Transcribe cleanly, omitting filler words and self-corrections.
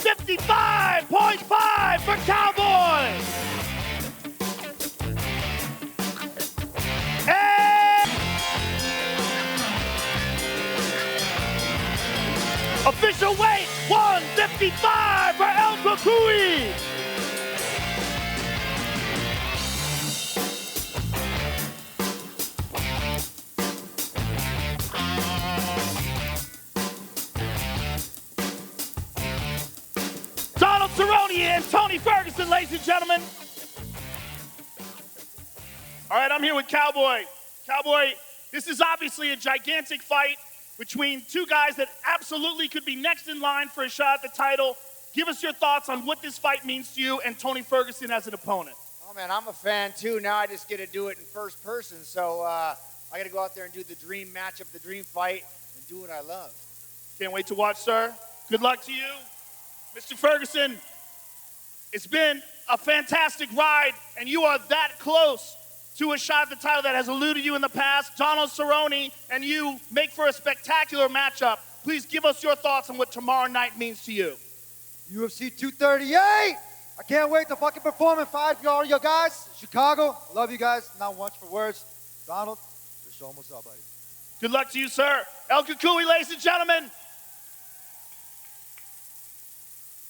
155.5 for Cowboy. And official weight, 155 for El Kukui. Cerrone and Tony Ferguson, ladies and gentlemen. All right, I'm here with Cowboy. Cowboy, this is obviously a gigantic fight between two guys that absolutely could be next in line for a shot at the title. Give us your thoughts on what this fight means to you and Tony Ferguson as an opponent. Oh, man, I'm a fan, too. Now I just get to do it in first person, so I got to go out there and do the dream matchup, the dream fight, and do what I love. Can't wait to watch, sir. Good luck to you. Mr. Ferguson, it's been a fantastic ride, and you are that close to a shot at the title that has eluded you in the past. Donald Cerrone and you make for a spectacular matchup. Please give us your thoughts on what tomorrow night means to you. UFC 238! I can't wait to fucking perform and fight for all you guys. Chicago, love you guys. Not much for words. Donald, the show almost up, buddy. Good luck to you, sir. El Kukui, ladies and gentlemen.